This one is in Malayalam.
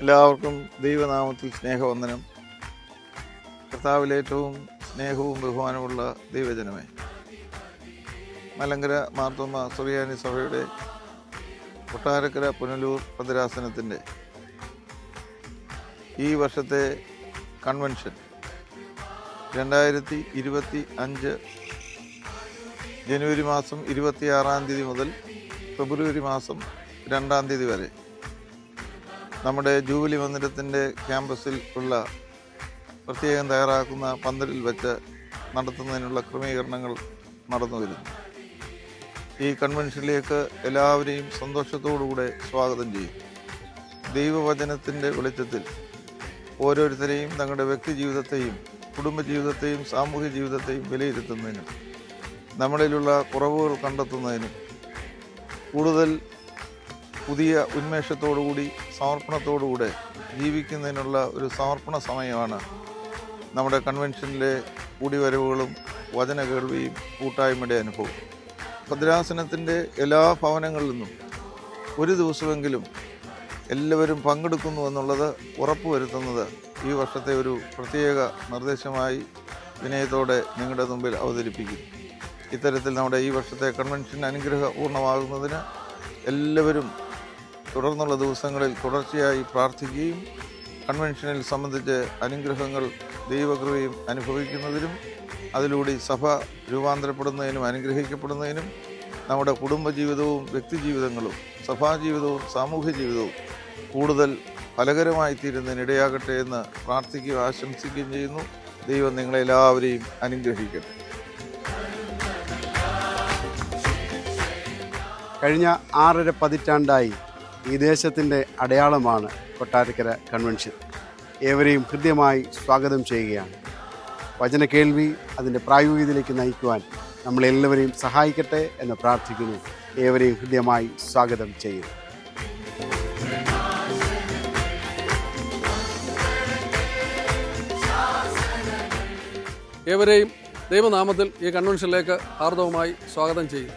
എല്ലാവർക്കും ദൈവനാമത്തിൽ സ്നേഹവന്ദനം. കർത്താവിലേറ്റവും സ്നേഹവും ബഹുമാനമുള്ള ദൈവജനമേ, മലങ്കര മാർത്തോമ സുറിയാനി സഭയുടെ കൊട്ടാരക്കര പുനലൂർ ഭദ്രാസനത്തിൻ്റെ ഈ വർഷത്തെ കൺവെൻഷൻ 2025 ജനുവരി മാസം 26-ാം തീയതി മുതൽ ഫെബ്രുവരി മാസം 2-ാം തീയതി വരെ നമ്മുടെ ജൂബിലി മന്ദിരത്തിൻ്റെ ക്യാമ്പസിൽ ഉള്ള പ്രത്യേകം തയ്യാറാക്കുന്ന പന്തലിൽ വെച്ച് നടത്തുന്നതിനുള്ള ക്രമീകരണങ്ങൾ നടന്നു വരുന്നു. ഈ കൺവെൻഷനിലേക്ക് എല്ലാവരെയും സന്തോഷത്തോടുകൂടെ സ്വാഗതം ചെയ്യും. ദൈവവചനത്തിൻ്റെ വെളിച്ചത്തിൽ ഓരോരുത്തരെയും തങ്ങളുടെ വ്യക്തി ജീവിതത്തെയും കുടുംബജീവിതത്തെയും സാമൂഹ്യ ജീവിതത്തെയും വിലയിരുത്തുന്നതിനും നമ്മളിലുള്ള കുറവുകൾ കണ്ടെത്തുന്നതിനും കൂടുതൽ പുതിയ ഉന്മേഷത്തോടുകൂടി സമർപ്പണത്തോടുകൂടെ ജീവിക്കുന്നതിനുള്ള ഒരു സമർപ്പണ സമയമാണ് നമ്മുടെ കൺവെൻഷനിലെ കൂടിവരവുകളും വചന കേൾവിയും കൂട്ടായ്മയുടെ അനുഭവം. ഭദ്രാസനത്തിൻ്റെ എല്ലാ ഭവനങ്ങളിൽ നിന്നും ഒരു ദിവസമെങ്കിലും എല്ലാവരും പങ്കെടുക്കുന്നു എന്നുള്ളത് ഉറപ്പുവരുത്തുന്നത് ഈ വർഷത്തെ ഒരു പ്രത്യേക നിർദ്ദേശമായി വിനയത്തോടെ നിങ്ങളുടെ മുമ്പിൽ അവതരിപ്പിക്കും. ഇത്തരത്തിൽ നമ്മുടെ ഈ വർഷത്തെ കൺവെൻഷൻ അനുഗ്രഹപൂർണ്ണമാകുന്നതിന് എല്ലാവരും തുടർന്നുള്ള ദിവസങ്ങളിൽ തുടർച്ചയായി പ്രാർത്ഥിക്കുകയും കൺവെൻഷനിൽ സംബന്ധിച്ച് അനുഗ്രഹങ്ങൾ ദൈവകൃപയും അനുഭവിക്കുന്നതിനും അതിലൂടെ സഭ രൂപാന്തരപ്പെടുന്നതിനും അനുഗ്രഹിക്കപ്പെടുന്നതിനും നമ്മുടെ കുടുംബജീവിതവും വ്യക്തിജീവിതങ്ങളും സഭാജീവിതവും സാമൂഹ്യ ജീവിതവും കൂടുതൽ ഫലകരമായി തീരുന്നതിന് ഇടയാകട്ടെ എന്ന് പ്രാർത്ഥിക്കുകയും ആശംസിക്കുകയും ചെയ്യുന്നു. ദൈവം നിങ്ങളെല്ലാവരെയും അനുഗ്രഹിക്കട്ടെ. കഴിഞ്ഞ 6.5 പതിറ്റാണ്ടായി ഈ ദേശത്തിൻ്റെ അടയാളമാണ് കൊട്ടാരക്കര കൺവെൻഷൻ. ഏവരെയും ഹൃദ്യമായി സ്വാഗതം ചെയ്യുകയാണ്. വചന കേൾവി അതിൻ്റെ പ്രായോഗികതയിലേക്ക് നയിക്കുവാൻ നമ്മളെല്ലാവരെയും സഹായിക്കട്ടെ എന്ന് പ്രാർത്ഥിക്കുന്നു. ഏവരെയും ഹൃദ്യമായി സ്വാഗതം ചെയ്യുന്നു. ഏവരെയും ദൈവനാമത്തിൽ ഈ കൺവെൻഷനിലേക്ക് ഹാർദവമായി സ്വാഗതം ചെയ്യും.